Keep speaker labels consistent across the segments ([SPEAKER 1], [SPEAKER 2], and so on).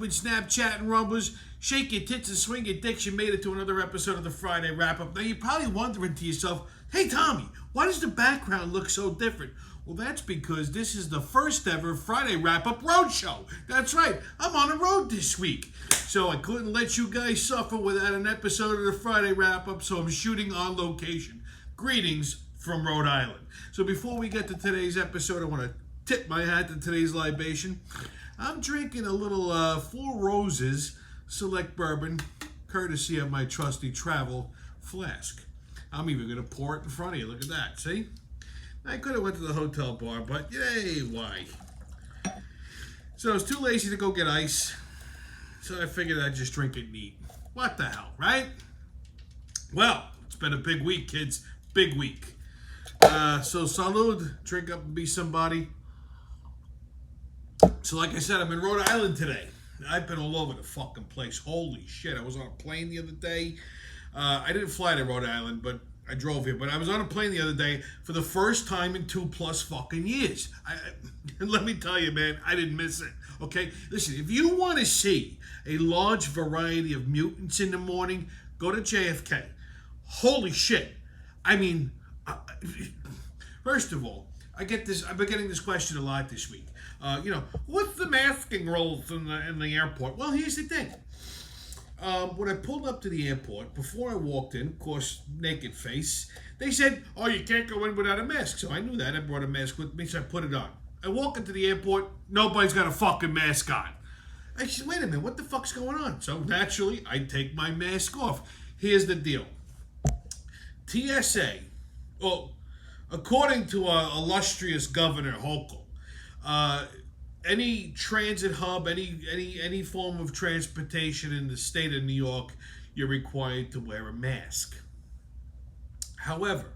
[SPEAKER 1] been Snapchatting rumblers. Shake your tits and swing your dicks. You made it to another episode of the Friday Wrap-Up. Now, you're probably wondering to yourself, hey, Tommy, why does the background look so different? Well, that's because this is the first ever Friday Wrap-Up Road Show. That's right, I'm on the road this week. So I couldn't let you guys suffer without an episode of the Friday Wrap-Up, so I'm shooting on location. Greetings from Rhode Island. So before we get to today's episode, I want to tip my hat to today's libation. I'm drinking a little Four Roses Select Bourbon, courtesy of my trusty travel flask. I'm even going to pour it in front of you. Look at that, see? I could have went to the hotel bar, but yay, why? So I was too lazy to go get ice, so I figured I'd just drink it neat. What the hell, right? Well, it's been a big week, kids. Big week. So salud, drink up and be somebody. So like I said, I'm in Rhode Island today. I've been all over the fucking place. Holy shit, I was on a plane the other day. I didn't fly to Rhode Island, but I drove here. But I was on a plane the other day for the first time in 2+ fucking years. And let me tell you, man, I didn't miss it. Okay? Listen, if you want to see a large variety of mutants in the morning, go to JFK. Holy shit. I mean, first of all, I've been getting this question a lot this week. What's the masking rules in the airport? Well, here's the thing. When I pulled up to the airport, before I walked in, of course, naked face, they said, oh, you can't go in without a mask. So I knew that. I brought a mask with me, so I put it on. I walk into the airport, nobody's got a fucking mask on. I said, wait a minute, what the fuck's going on? So naturally, I take my mask off. Here's the deal. TSA, well, according to our illustrious Governor Hochul, any transit hub, any form of transportation in the state of New York, you're required to wear a mask. However,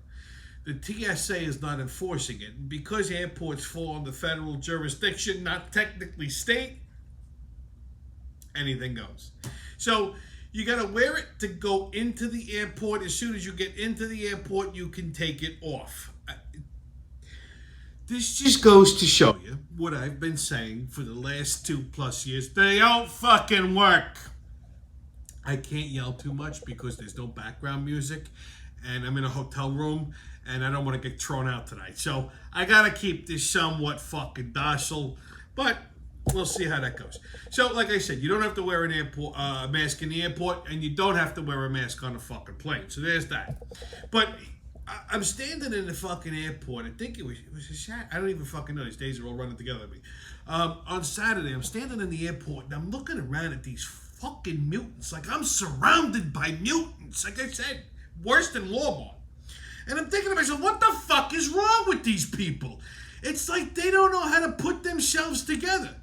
[SPEAKER 1] the TSA is not enforcing it. Because airports fall under federal jurisdiction, not technically state, anything goes. So you got to wear it to go into the airport. As soon as you get into the airport, you can take it off. This just goes to show you what I've been saying for the last 2+ years. They don't fucking work. I can't yell too much because there's no background music, and I'm in a hotel room, and I don't want to get thrown out tonight. So I got to keep this somewhat fucking docile, but we'll see how that goes. So, like I said, you don't have to wear a mask in the airport, and you don't have to wear a mask on the fucking plane. So there's that. But I'm standing in the fucking airport. I think it was a Saturday. I don't even fucking know. These days are all running together with me. On Saturday, I'm standing in the airport, and I'm looking around at these fucking mutants. Like, I'm surrounded by mutants. Like I said, worse than Lawmont. And I'm thinking to myself, what the fuck is wrong with these people? It's like they don't know how to put themselves together.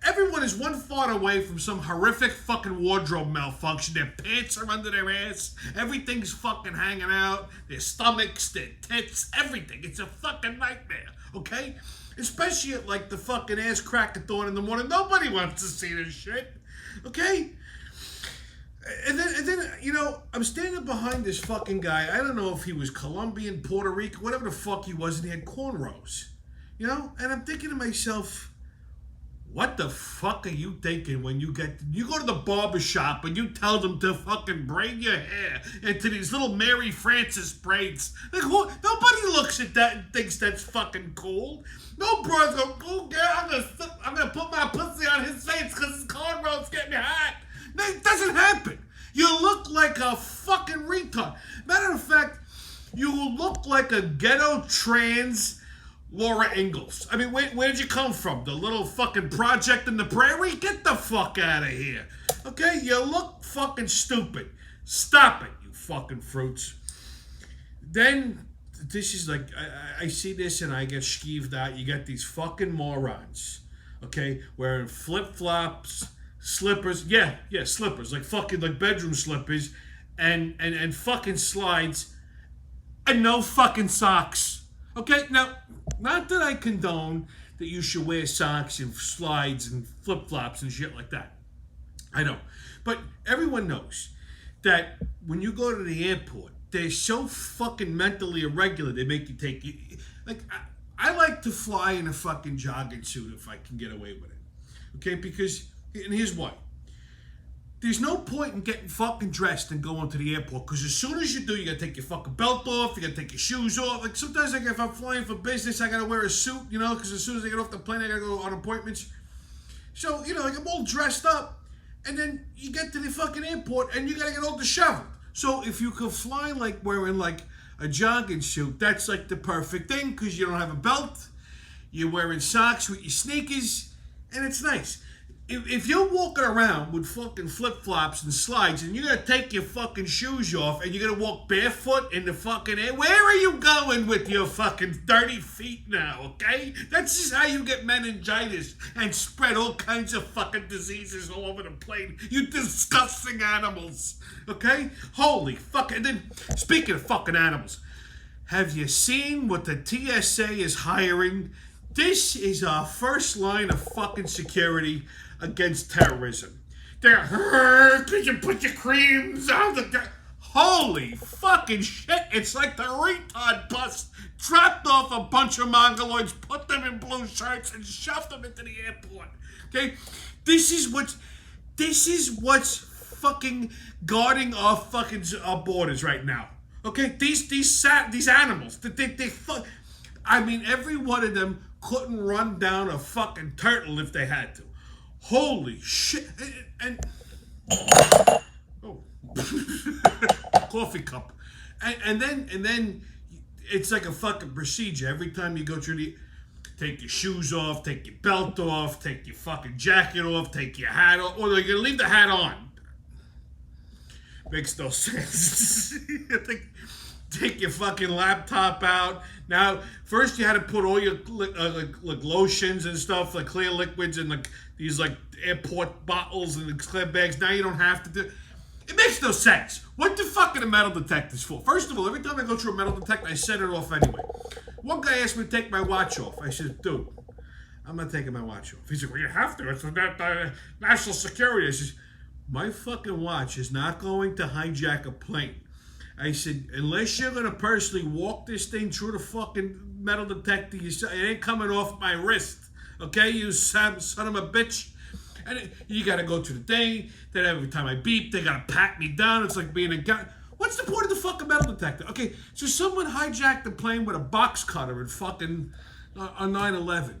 [SPEAKER 1] Everyone is one fart away from some horrific fucking wardrobe malfunction. Their pants are under their ass. Everything's fucking hanging out. Their stomachs, their tits, everything. It's a fucking nightmare, okay? Especially at like the fucking ass crack of dawn in the morning. Nobody wants to see this shit, okay? And then, I'm standing behind this fucking guy. I don't know if he was Colombian, Puerto Rico, whatever the fuck he was, and he had cornrows, And I'm thinking to myself, what the fuck are you thinking when you go to the barber shop and you tell them to fucking braid your hair into these little Mary Frances braids? Like, nobody looks at that and thinks that's fucking cool. No bro's go, oh girl, I'm gonna put my pussy on his face because his cornrows get me hot. No, it doesn't happen. You look like a fucking retard. Matter of fact, you look like a ghetto trans Laura Ingalls. I mean, where did you come from? The little fucking project in the prairie? Get the fuck out of here. Okay? You look fucking stupid. Stop it, you fucking fruits. Then, this is like, I see this and I get skeeved out. You got these fucking morons. Okay? Wearing flip-flops, slippers. Yeah, slippers. Like bedroom slippers. And fucking slides. And no fucking socks. Okay, now, not that I condone that you should wear socks and slides and flip-flops and shit like that. I don't. But everyone knows that when you go to the airport, they're so fucking mentally irregular, they make you take... Like, I like to fly in a fucking jogging suit if I can get away with it. Okay, because And here's why. There's no point in getting fucking dressed and going to the airport, because as soon as you do, you gotta take your fucking belt off, you gotta take your shoes off. Like sometimes, like if I'm flying for business, I gotta wear a suit, you know, because as soon as I get off the plane, I gotta go on appointments. So, you know, like I'm all dressed up, and then you get to the fucking airport and you gotta get all disheveled. So if you could fly like wearing like a jogging suit, that's like the perfect thing, because you don't have a belt, you're wearing socks with your sneakers, and it's nice. If you're walking around with fucking flip-flops and slides and you're going to take your fucking shoes off and you're going to walk barefoot in the fucking air, where are you going with your fucking dirty feet now, okay? That's just how you get meningitis and spread all kinds of fucking diseases all over the plane. You disgusting animals, okay? Holy fuck. And then, speaking of fucking animals, have you seen what the TSA is hiring? This is our first line of fucking security against terrorism. They're, could you put your creams on the... Holy fucking shit. It's like the retard bus dropped off a bunch of mongoloids, put them in blue shirts, and shoved them into the airport. Okay? This is what's fucking guarding our fucking our borders right now. Okay? These animals, I mean, every one of them couldn't run down a fucking turtle if they had to. Holy shit. And oh. Coffee cup. And then it's like a fucking procedure. Every time you go through take your shoes off, take your belt off, take your fucking jacket off, take your hat off, or you're gonna leave the hat on. Makes no sense. Take your fucking laptop out. Now, first you had to put all your like lotions and stuff, like clear liquids, and like these like airport bottles and the clear bags. Now you don't have to do. It makes no sense. What the fuck are the metal detectors for? First of all, every time I go through a metal detector, I set it off anyway. One guy asked me to take my watch off. I said, dude, I'm not taking my watch off. He said, well, you have to. It's for national security. I said, my fucking watch is not going to hijack a plane. I said, unless you're going to personally walk this thing through the fucking metal detector, it ain't coming off my wrist. Okay, you son of a bitch. And you got to go to the thing. Then every time I beep, they got to pat me down. It's like being a guy. What's the point of the fucking metal detector? Okay, so someone hijacked the plane with a box cutter and fucking on 9/11.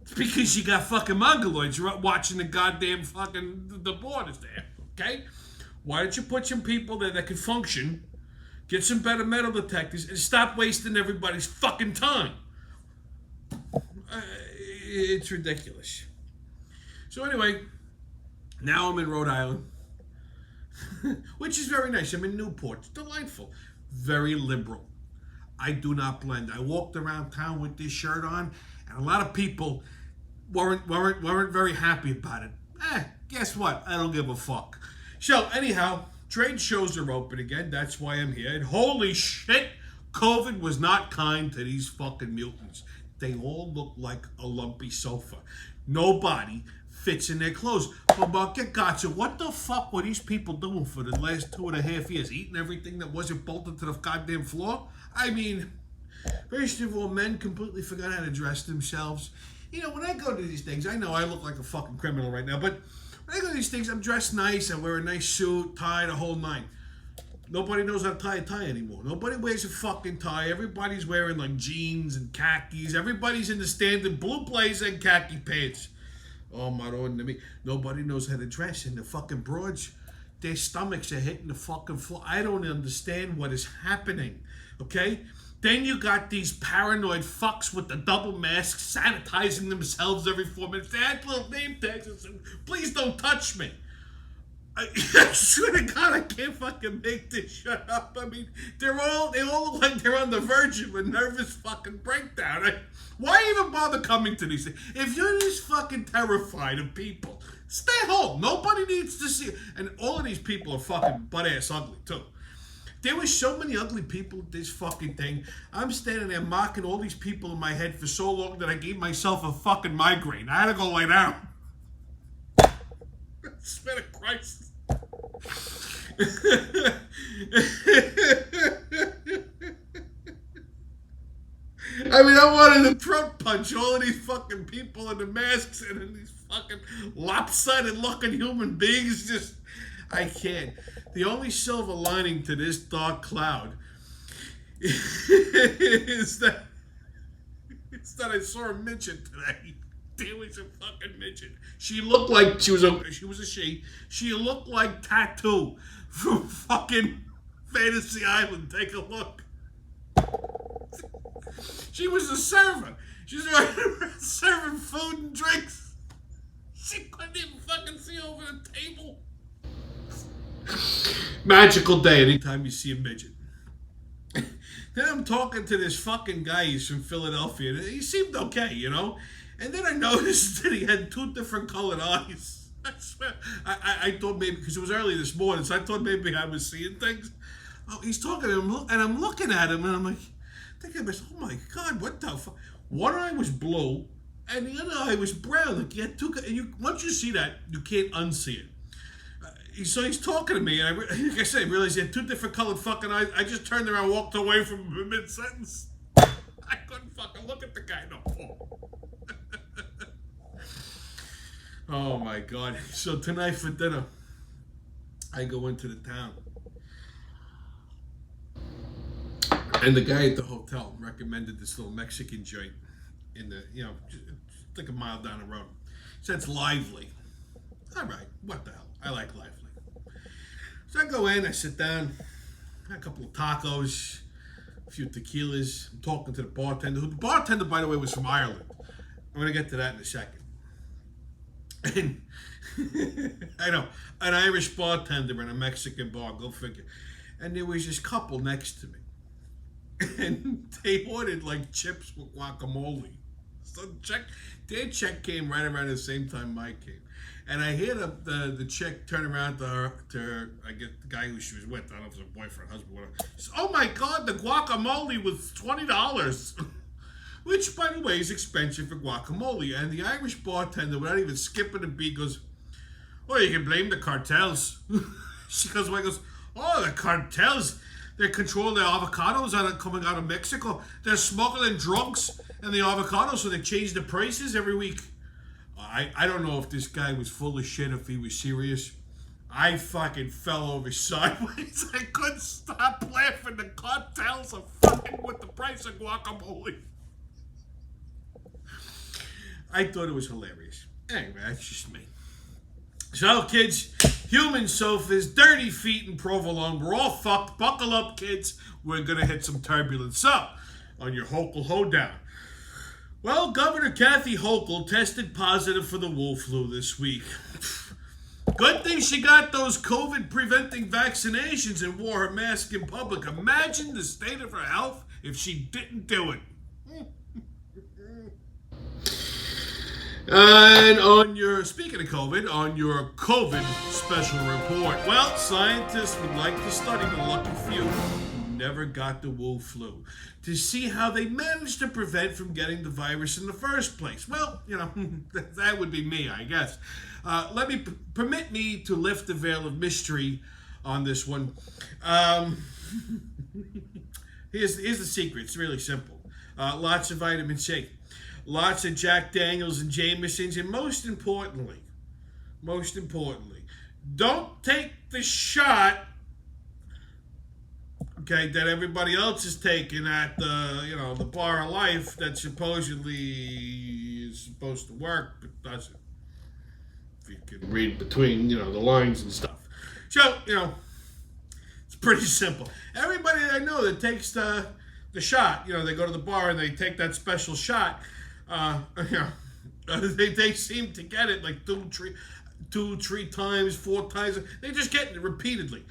[SPEAKER 1] It's because you got fucking mongoloids watching the goddamn fucking the borders there. Okay? Why don't you put some people there that can function, get some better metal detectors, and stop wasting everybody's fucking time? It's ridiculous. So anyway, now I'm in Rhode Island, which is very nice. I'm in Newport. It's delightful. Very liberal. I do not blend. I walked around town with this shirt on, and a lot of people weren't very happy about it. Guess what? I don't give a fuck. So, anyhow, trade shows are open again. That's why I'm here. And holy shit, COVID was not kind to these fucking mutants. They all look like a lumpy sofa. Nobody fits in their clothes. But gotcha. What the fuck were these people doing for the last 2.5 years? Eating everything that wasn't bolted to the goddamn floor? I mean, first of all, men completely forgot how to dress themselves. You know, when I go to these things, I know I look like a fucking criminal right now, but when I go to these things, I'm dressed nice. I wear a nice suit, tie, the whole nine. Nobody knows how to tie a tie anymore. Nobody wears a fucking tie. Everybody's wearing like jeans and khakis. Everybody's in the standard blue blazer and khaki pants. Oh my lord, nobody knows how to dress. And the fucking broads, their stomachs are hitting the fucking floor. I don't understand what is happening. Okay? Then you got these paranoid fucks with the double masks sanitizing themselves every 4 minutes. They had little name tags and said, please don't touch me. I swear to God, I can't fucking make this shit up. I mean, they all look like they're on the verge of a nervous fucking breakdown. Why even bother coming to these things? If you're this fucking terrified of people, stay home. Nobody needs to see it. And all of these people are fucking butt-ass ugly, too. There were so many ugly people at this fucking thing. I'm standing there mocking all these people in my head for so long that I gave myself a fucking migraine. I had to go lay down. I swear to Christ. I mean, I wanted to throat punch all of these fucking people in the masks and in these fucking lopsided looking human beings. Just, I can't. The only silver lining to this dark cloud is that I saw a midget today. There was a fucking midget. She looked like she was a she. She looked like Tattoo from fucking Fantasy Island. Take a look. She was a server. She's serving food and drinks. She couldn't even fucking see over the table. Magical day anytime you see a midget. Then I'm talking to this fucking guy. He's from Philadelphia. And he seemed okay, you know? And then I noticed that he had 2 different colored eyes. I swear. I thought maybe, because it was early this morning, so I thought maybe I was seeing things. Oh, he's talking to him, and I'm looking at him, and I'm like, thinking to myself, oh my God, what the fuck? One eye was blue, and the other eye was brown. Like, you had 2, and once you see that, you can't unsee it. So he's talking to me, and like I said, I realized he had 2 different colored fucking eyes. I just turned around and walked away from him mid-sentence. I couldn't fucking look at the guy no more. Oh my God. So tonight for dinner, I go into the town. And the guy at the hotel recommended this little Mexican joint in the, just like a mile down the road. He said it's lively. All right, what the hell? I like lively. So I go in, I sit down, a couple of tacos, a few tequilas. I'm talking to the bartender, who the bartender, by the way, was from Ireland. I'm going to get to that in a second. And I know, an Irish bartender in a Mexican bar, go figure. And there was this couple next to me. And they ordered like chips with guacamole. So their check came right around the same time mine came. And I hear the chick turn around to her, I guess the guy who she was with, I don't know if it was her boyfriend, husband, whatever. She says, oh my God, the guacamole was $20. Which, by the way, is expensive for guacamole. And the Irish bartender, without even skipping a beat, goes, oh, you can blame the cartels. She goes, oh, the cartels. They control the avocados that are coming out of Mexico. They're smuggling drugs and the avocados, so they change the prices every week. I don't know if this guy was full of shit, if he was serious. I fucking fell over sideways. I couldn't stop laughing. The cartels are fucking with the price of guacamole. I thought it was hilarious. Anyway, that's just me. So, kids, human sofas, dirty feet in Provolone. We're all fucked. Buckle up, kids. We're going to hit some turbulence. So, on your Hochul hoedown. Well, Governor Kathy Hochul tested positive for the wolf flu this week. Good thing she got those COVID-preventing vaccinations and wore her mask in public. Imagine the state of her health if she didn't do it. And speaking of COVID, on your COVID special report, well, scientists would like to study the lucky few who never got the wolf flu to see how they managed to prevent from getting the virus in the first place. Well, that would be me, I guess. Permit me to lift the veil of mystery on this one. Here's the secret. It's really simple. Lots of vitamin C. Lots of Jack Daniels and Jamesons, and most importantly, don't take the shot, okay, that everybody else is taking at the bar of life that supposedly is supposed to work, but doesn't. If you can read between, the lines and stuff. So, it's pretty simple. Everybody that I know that takes the shot, they go to the bar and they take that special shot. They seem to get it like two, 3 times, 4 times. They just get it repeatedly.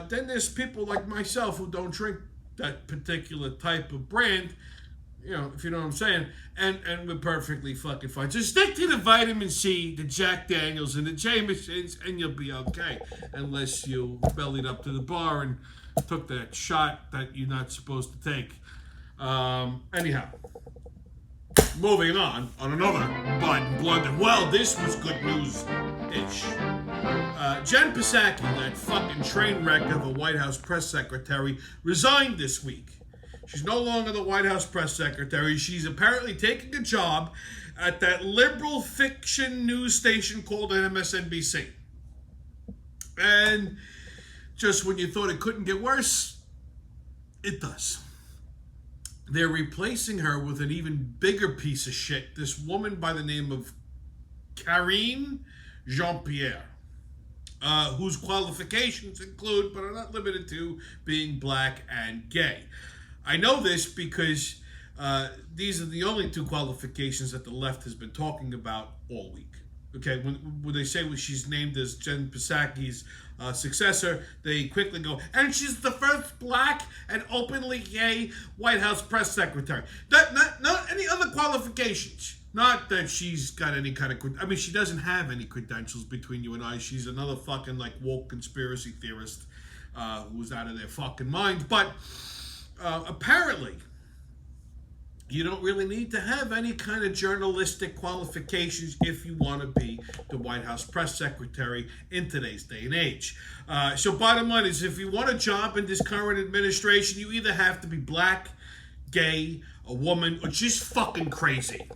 [SPEAKER 1] Then there's people like myself who don't drink that particular type of brand, if you know what I'm saying, and we're perfectly fucking fine. Just stick to the vitamin C, the Jack Daniels, and the Jamesons, and you'll be okay. Unless you bellied up to the bar and took that shot that you're not supposed to take. Anyhow. Moving on another Biden blunder. Well, this was good news-ish. Jen Psaki, that fucking train wreck of a White House press secretary, resigned this week. She's no longer the White House press secretary. She's apparently taking a job at that liberal fiction news station called MSNBC. And just when you thought it couldn't get worse, it does. They're replacing her with an even bigger piece of shit, this woman by the name of Karine Jean-Pierre, whose qualifications include, but are not limited to, being black and gay. I know this because these are the only two qualifications that the left has been talking about all week. Okay, when they say she's named as Jen Psaki's successor, they quickly go, and she's the first black and openly gay White House press secretary. Not any other qualifications. Not that she's got any kind of... I mean, she doesn't have any credentials between you and I. She's another fucking, like, woke conspiracy theorist who's out of their fucking mind. But apparently, you don't really need to have any kind of journalistic qualifications if you want to be the White House press secretary in today's day and age. So bottom line is, if you want a job in this current administration, you either have to be black, gay, a woman, or just fucking crazy.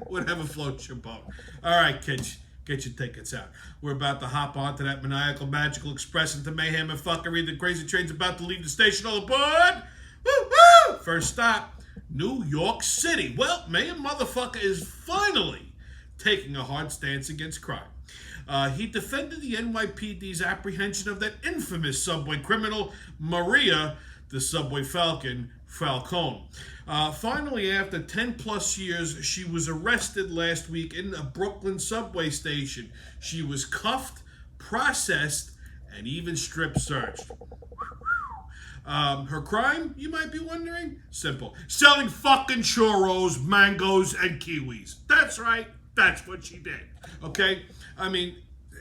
[SPEAKER 1] Whatever floats your boat. All right, kids, get your tickets out. We're about to hop onto that maniacal, magical express into mayhem and fuckery. The crazy train's about to leave the station. All aboard! Woo-woo! First stop, New York City. Well, Mayor Motherfucker is finally taking a hard stance against crime. He defended the NYPD's apprehension of that infamous subway criminal, Maria, the Subway Falcone. Finally, after 10 plus years, she was arrested last week in a Brooklyn subway station. She was cuffed, processed, and even strip searched. Her crime, you might be wondering? Simple. Selling fucking churros, mangoes, and kiwis. That's right. That's what she did. Okay? I mean,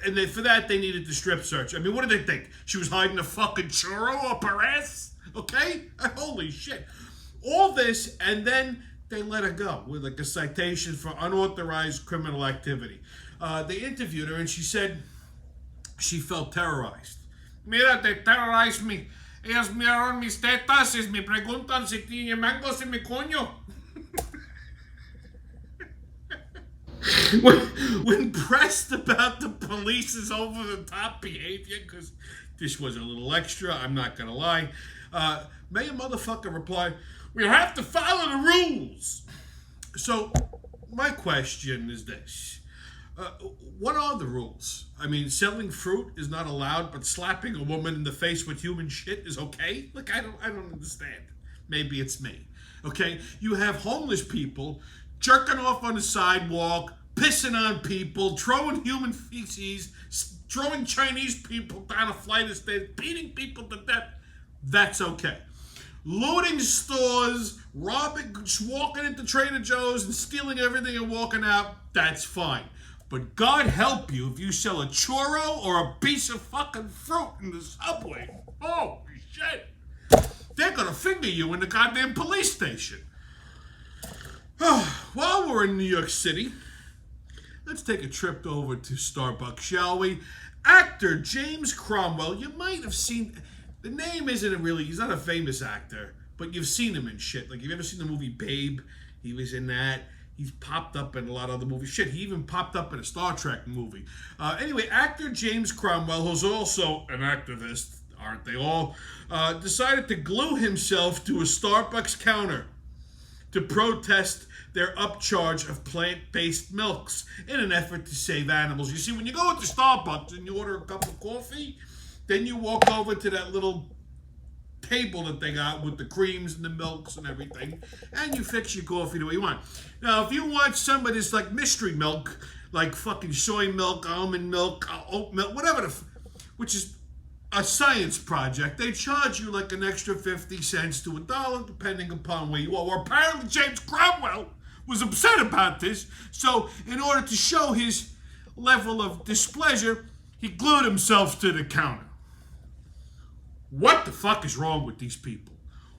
[SPEAKER 1] and for that, they needed the strip search. I mean, what did they think? She was hiding a fucking churro up her ass? Okay? Holy shit. All this, and then they let her go with like a citation for unauthorized criminal activity. They interviewed her, and she said she felt terrorized. Mira, they terrorized me. Ellos miraron mis tetas y me preguntan si tiene mangos en mi coño. When pressed about the police's over-the-top behavior, because this was a little extra, I'm not going to lie, Mayor Motherfucker replied, "We have to follow the rules." So, my question is this. What are the rules? I mean, selling fruit is not allowed, but slapping a woman in the face with human shit is okay? Like, I don't understand. Maybe it's me. Okay? You have homeless people jerking off on the sidewalk, pissing on people, throwing human feces, throwing Chinese people down a flight of stairs, beating people to death. That's okay. Looting stores, robbing, walking into Trader Joe's and stealing everything and walking out, that's fine. But God help you if you sell a churro or a piece of fucking fruit in the subway. Holy shit. They're gonna finger you in the goddamn police station. While we're in New York City, let's take a trip over to Starbucks, shall we? Actor James Cromwell, you might have seen... The name isn't really... He's not a famous actor, but you've seen him in shit. Like, you've ever seen the movie Babe? He was in that. He's popped up in a lot of other movies. Shit, he even popped up in a Star Trek movie. Anyway, actor James Cromwell, who's also an activist, aren't they all, decided to glue himself to a Starbucks counter to protest their upcharge of plant-based milks in an effort to save animals. You see, when you go into Starbucks and you order a cup of coffee, then you walk over to that little table that they got with the creams and the milks and everything, and you fix your coffee the way you want. Now, if you want some of this like mystery milk, like fucking soy milk, almond milk, oat milk, whatever, which is a science project, they charge you like an extra 50 cents to $1, depending upon where you are. Well, apparently James Cromwell was upset about this, so in order to show his level of displeasure, he glued himself to the counter. What the fuck is wrong with these people?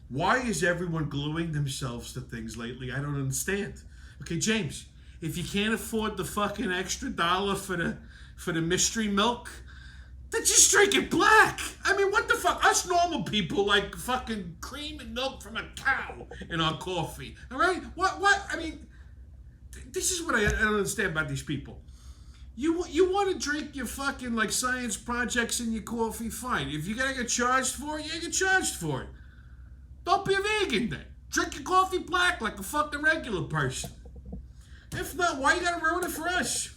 [SPEAKER 1] Why is everyone gluing themselves to things lately? I don't understand. Okay, James, if you can't afford the fucking extra $1 for the mystery milk, They're just drinking black. I mean, what the fuck? Us normal people like fucking cream and milk from a cow in our coffee. All right? What? I mean, this is what I don't understand about these people. You want to drink your fucking like science projects in your coffee? Fine. If you gotta get charged for it, you get charged for it. Don't be a vegan then. Drink your coffee black like a fucking regular person. If not, why you gotta ruin it for us?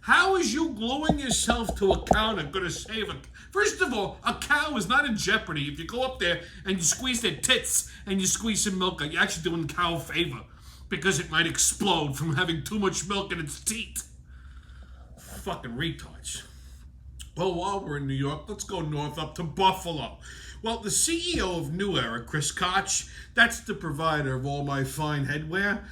[SPEAKER 1] How is you gluing yourself to a counter gonna save a... First of all, a cow is not in jeopardy. If you go up there and you squeeze their tits and you squeeze some milk, you're actually doing the cow a favor because it might explode from having too much milk in its teeth. Fucking retards. Well, while we're in New York, let's go north up to Buffalo. Well, the CEO of New Era, Chris Koch, that's the provider of all my fine headwear,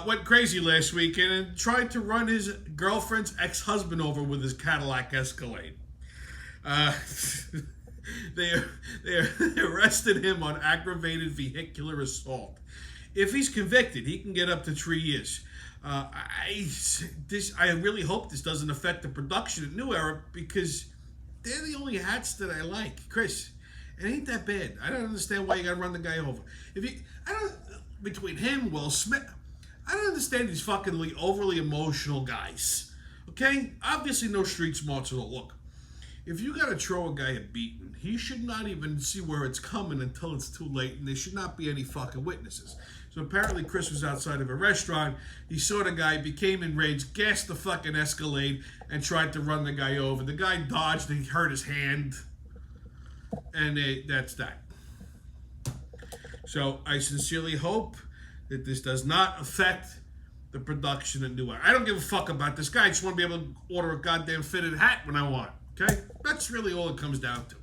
[SPEAKER 1] went crazy last weekend and tried to run his girlfriend's ex-husband over with his Cadillac Escalade. They arrested him on aggravated vehicular assault. If he's convicted, he can get up to 3 years. I really hope this doesn't affect the production at New Era because they're the only hats that I like. Chris, it ain't that bad. I don't understand why you gotta run the guy over. Between him, Will Smith, I don't understand these fucking overly emotional guys. Okay? Obviously no street smarts at all. Look, if you gotta throw a guy a beating, he should not even see where it's coming until it's too late, and there should not be any fucking witnesses. So apparently Chris was outside of a restaurant, he saw the guy, became enraged, gassed the fucking Escalade, and tried to run the guy over. The guy dodged, and he hurt his hand, and that's that. So I sincerely hope that this does not affect the production of New Era. I don't give a fuck about this guy. I just want to be able to order a goddamn fitted hat when I want. Okay? That's really all it comes down to.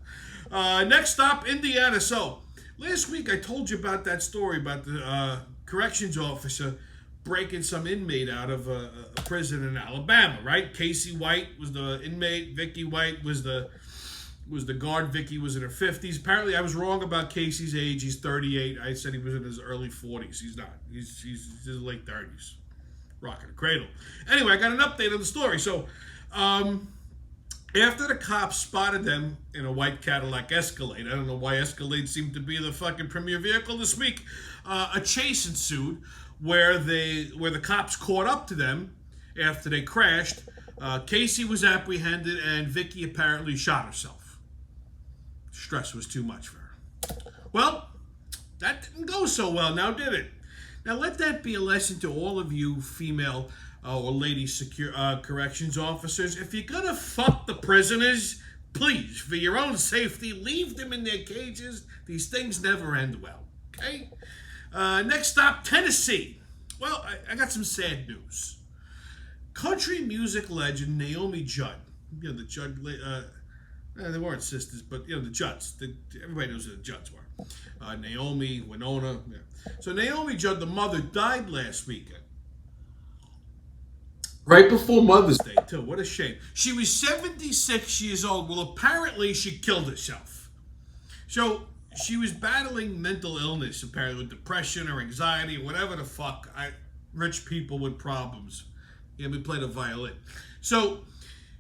[SPEAKER 1] Next stop, Indiana. So, last week I told you about that story about the corrections officer breaking some inmate out of a prison in Alabama, right? Casey White was the inmate. Vicky White was the guard. Vicky was in her 50s. Apparently, I was wrong about Casey's age. He's 38. I said he was in his early 40s. He's not. He's in his late 30s. Rocking a cradle. Anyway, I got an update on the story. So, after the cops spotted them in a white Cadillac Escalade, I don't know why Escalade seemed to be the fucking premier vehicle this week, a chase ensued where the cops caught up to them after they crashed. Casey was apprehended and Vicky apparently shot herself. Stress was too much for her. Well, that didn't go so well now, did it? Now let that be a lesson to all of you female or lady corrections officers. If you're gonna fuck the prisoners, please, for your own safety, leave them in their cages. These things never end well, okay? Next stop, Tennessee. Well, I got some sad news. Country music legend Naomi Judd, you know, the Judd, they weren't sisters, but, you know, the Judds. Everybody knows who the Judds were. Naomi, Winona. Yeah. So Naomi Judd, the mother, died last weekend. Right before Mother's Day, too. What a shame. She was 76 years old. Well, apparently she killed herself. So she was battling mental illness, apparently, with depression or anxiety, whatever the fuck. Rich people with problems. Yeah, we played a violin. So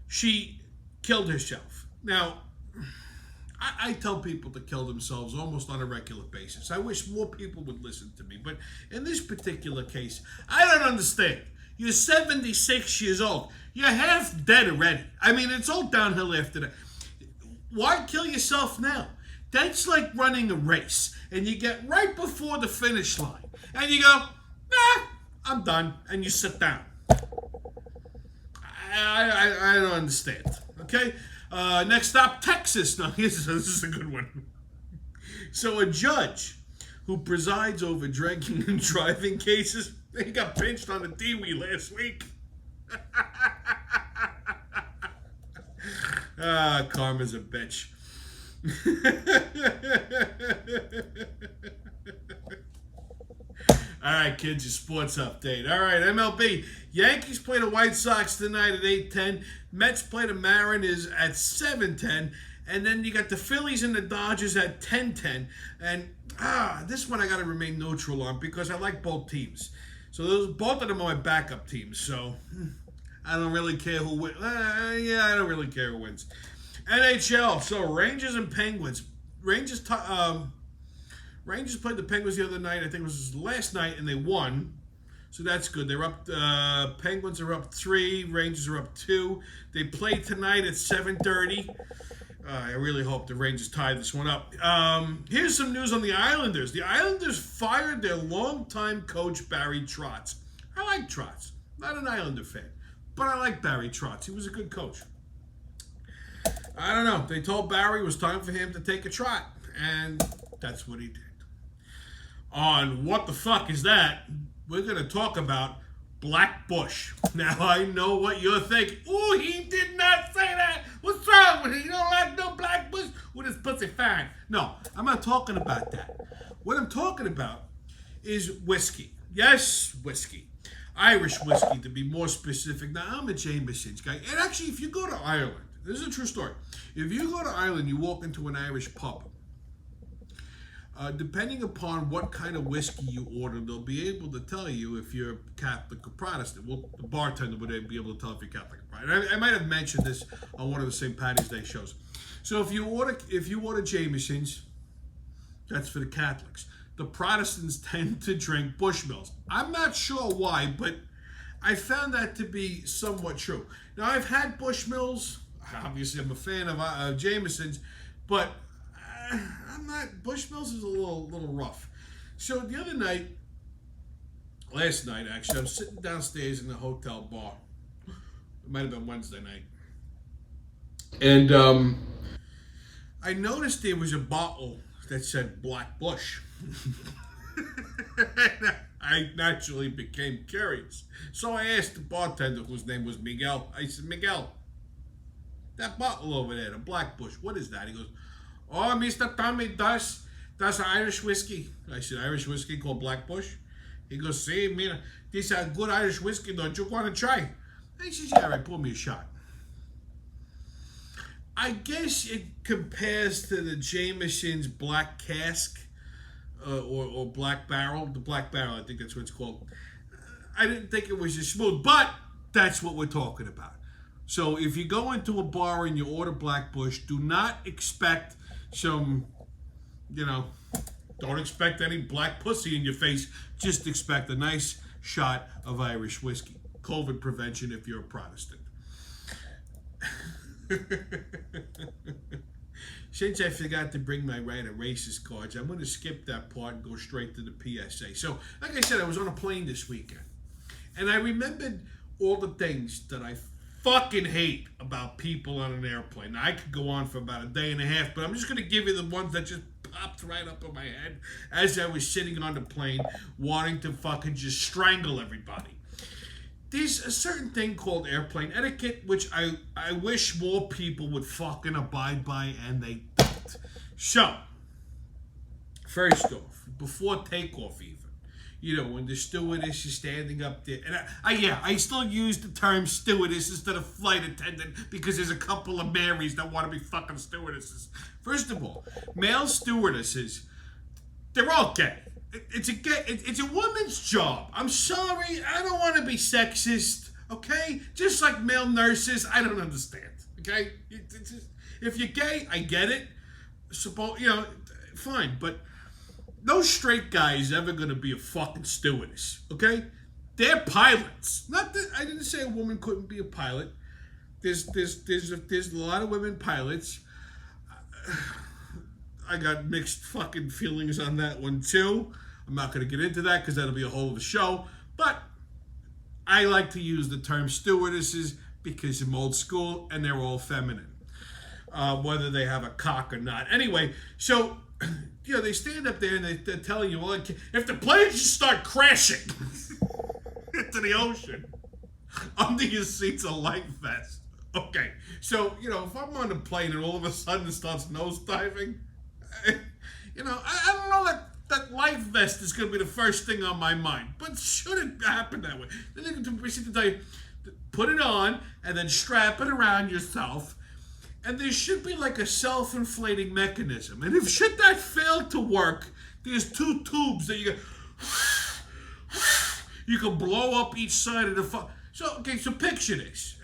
[SPEAKER 1] she killed herself. Now, I tell people to kill themselves almost on a regular basis. I wish more people would listen to me. But in this particular case, I don't understand. You're 76 years old. You're half dead already. I mean, it's all downhill after that. Why kill yourself now? That's like running a race. And you get right before the finish line. And you go, nah, I'm done. And you sit down. I don't understand. Okay? Next stop, Texas. Now, this is a good one. So a judge who presides over drinking and driving cases, he got pinched on the D-Wee last week. Karma's a bitch. All right, kids, your sports update. All right, MLB. Yankees play the White Sox tonight at 8:10. Mets play the Mariners at 7:10. And then you got the Phillies and the Dodgers at 10:10. And this one I got to remain neutral on because I like both teams. So both of them are my backup teams. So I don't really care who wins. I don't really care who wins. NHL. So Rangers and Penguins. Rangers played the Penguins the other night. I think it was last night, and they won. So that's good. They're up. Penguins are up 3. Rangers are up 2. They play tonight at 7:30. I really hope the Rangers tie this one up. Here's some news on the Islanders. The Islanders fired their longtime coach, Barry Trotz. I like Trotz. Not an Islander fan, but I like Barry Trotz. He was a good coach. I don't know. They told Barry it was time for him to take a trot, and that's what he did. On What the Fuck Is That, we're going to talk about Black Bush. Now, I know what you're thinking. Ooh, he did not say that. What's wrong with him? You don't like no Black Bush? With his pussy fine. No, I'm not talking about that. What I'm talking about is whiskey. Yes, whiskey. Irish whiskey, to be more specific. Now, I'm a Jameson's guy. And actually, if you go to Ireland, this is a true story. If you go to Ireland, you walk into an Irish pub. Depending upon what kind of whiskey you order, they'll be able to tell you if you're Catholic or Protestant. Well, the bartender would be able to tell if you're Catholic or Protestant. I might have mentioned this on one of the St. Patty's Day shows. So if you order Jameson's, that's for the Catholics. The Protestants tend to drink Bushmills. I'm not sure why, but I found that to be somewhat true. Now, I've had Bushmills. Obviously, I'm a fan of Jameson's, but I'm not. Bushmills is a little rough. So the other night, last night actually, I was sitting downstairs in the hotel bar. It might have been Wednesday night, and I noticed there was a bottle that said Black Bush. I naturally became curious, so I asked the bartender, whose name was Miguel. I said, Miguel, that bottle over there, the Black Bush, what is that? He goes, oh, Mr. Tommy, that's Irish whiskey. I said, Irish whiskey called Black Bush? He goes, see, mira, this is a good Irish whiskey, don't you want to try? I said, yeah, all right, pour me a shot. I guess it compares to the Jameson's Black Cask or Black Barrel. The Black Barrel, I think that's what it's called. I didn't think it was as smooth, but that's what we're talking about. So if you go into a bar and you order Black Bush, do not expect some, don't expect any black pussy in your face. Just expect a nice shot of Irish whiskey. COVID prevention if you're a Protestant. Since I forgot to bring my right of racist cards, I'm going to skip that part and go straight to the PSA. So, like I said, I was on a plane this weekend. And I remembered all the things that I fucking hate about people on an airplane. Now, I could go on for about a day and a half, but I'm just going to give you the ones that just popped right up in my head as I was sitting on the plane wanting to fucking just strangle everybody. There's a certain thing called airplane etiquette, which I wish more people would fucking abide by, and they don't. So, first off, before takeoff even, when the stewardess is standing up there, and I still use the term stewardess instead of flight attendant because there's a couple of Marys that want to be fucking stewardesses. First of all, male stewardesses, they're all gay. It's a woman's job. I'm sorry, I don't want to be sexist, okay? Just like male nurses, I don't understand, okay? If you're gay, I get it. Fine, but no straight guy is ever going to be a fucking stewardess, okay? They're pilots. Not that I didn't say a woman couldn't be a pilot. There's a lot of women pilots. I got mixed fucking feelings on that one too. I'm not going to get into that because that'll be a whole other show. But I like to use the term stewardesses because I'm old school and they're all feminine, whether they have a cock or not. Anyway, so they stand up there and they're telling you, well, if the plane just start crashing into the ocean, under your seat's a life vest. Okay, so if I'm on the plane and all of a sudden it starts nosediving, I don't know that life vest is going to be the first thing on my mind. But should it happen that way, then they can proceed to tell you, put it on and then strap it around yourself. And there should be like a self-inflating mechanism. And if should that fail to work, there's 2 tubes that you can blow up each side of the So picture this.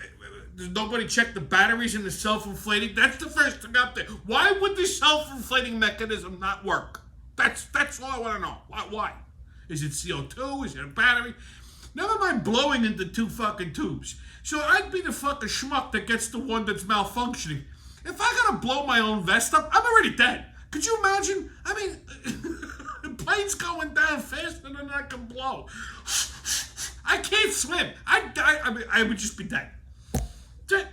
[SPEAKER 1] Does nobody check the batteries in the self-inflating? That's the first thing up there. Why would the self-inflating mechanism not work? That's all I want to know. Why? Is it CO2? Is it a battery? Never mind blowing into 2 fucking tubes. So I'd be the fucking schmuck that gets the one that's malfunctioning. If I gotta blow my own vest up, I'm already dead. Could you imagine? I mean, the plane's going down faster than I can blow. I can't swim. I would just be dead.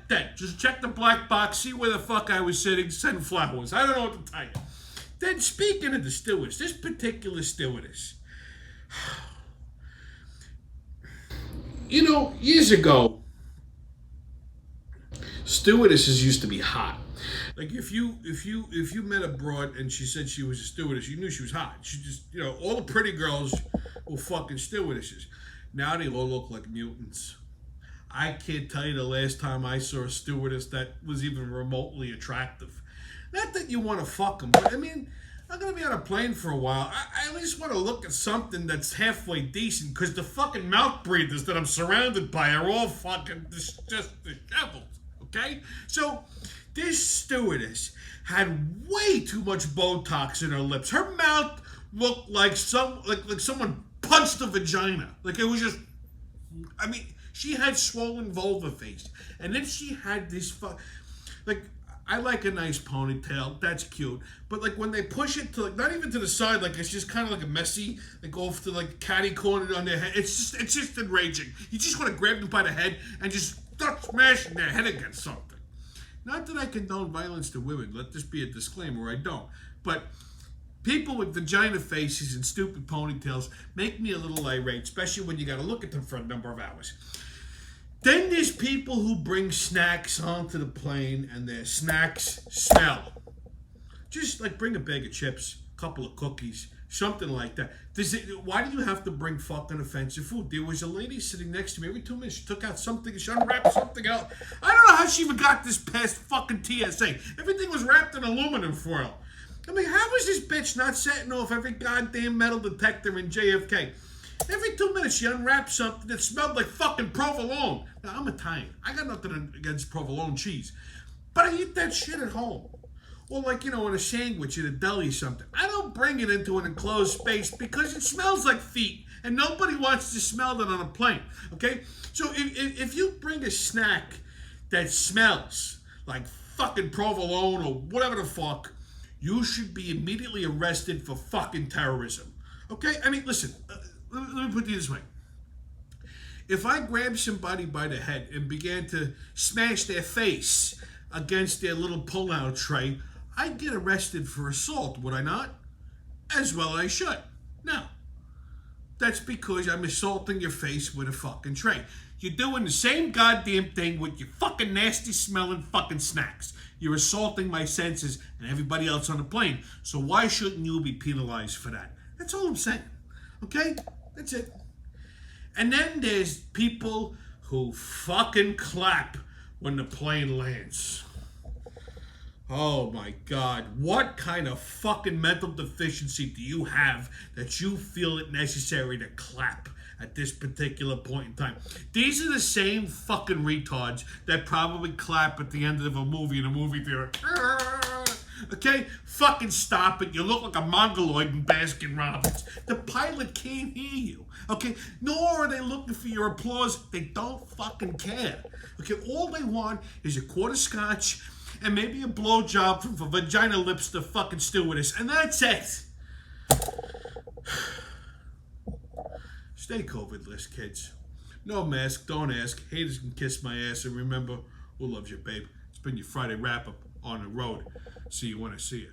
[SPEAKER 1] Dead. Just check the black box, see where the fuck I was sitting, send flowers. I don't know what to tell you. Then speaking of the stewardess, this particular stewardess, years ago, stewardesses used to be hot. Like if you met a broad and she said she was a stewardess, you knew she was hot. She just, all the pretty girls were fucking stewardesses. Now they all look like mutants. I can't tell you the last time I saw a stewardess that was even remotely attractive. Not that you want to fuck them, but I mean, I'm going to be on a plane for a while. I at least want to look at something that's halfway decent, because the fucking mouth breathers that I'm surrounded by are all fucking just disheveled, okay? So, this stewardess had way too much Botox in her lips. Her mouth looked like someone punched a vagina. Like it was just, she had swollen vulva face. And then she had this I like a nice ponytail, that's cute. But like when they push it to not even to the side, like it's just kind of like a messy, off to catty corner on their head. It's just enraging. You just want to grab them by the head and just start smashing their head against something. Not that I condone violence to women. Let this be a disclaimer, I don't. But people with vagina faces and stupid ponytails make me a little irate, especially when you got to look at them for a number of hours. Then there's people who bring snacks onto the plane and their snacks smell. Just bring a bag of chips, a couple of cookies, something like that. Why do you have to bring fucking offensive food? There was a lady sitting next to me every 2 minutes. She took out something, she unwrapped something else. I don't know how she even got this past fucking TSA. Everything was wrapped in aluminum foil. How was this bitch not setting off every goddamn metal detector in JFK? Every 2 minutes she unwrapped something that smelled like fucking provolone. Now, I'm Italian. I got nothing against provolone cheese. But I eat that shit at home. Or in a sandwich at a deli or something. I don't bring it into an enclosed space because it smells like feet. And nobody wants to smell that on a plane. Okay? So if you bring a snack that smells like fucking provolone or whatever the fuck, you should be immediately arrested for fucking terrorism. Okay? Listen, let me put it this way. If I grabbed somebody by the head and began to smash their face against their little pull-out tray, I'd get arrested for assault, would I not? As well I should. No. That's because I'm assaulting your face with a fucking tray. You're doing the same goddamn thing with your fucking nasty smelling fucking snacks. You're assaulting my senses and everybody else on the plane. So why shouldn't you be penalized for that? That's all I'm saying. Okay? That's it. And then there's people who fucking clap when the plane lands. Oh my God, what kind of fucking mental deficiency do you have that you feel it necessary to clap at this particular point in time? These are the same fucking retards that probably clap at the end of a movie in a movie theater. Okay? Fucking stop it. You look like a mongoloid in Baskin Robbins. The pilot can't hear you. Okay? Nor are they looking for your applause. They don't fucking care. Okay? All they want is a quart of scotch and maybe a blowjob from vagina lips to fucking stewardess. And that's it. Stay COVID-less, kids. No mask, don't ask. Haters can kiss my ass. And remember, who loves you, babe? It's been your Friday wrap-up on the road. See you when I see you.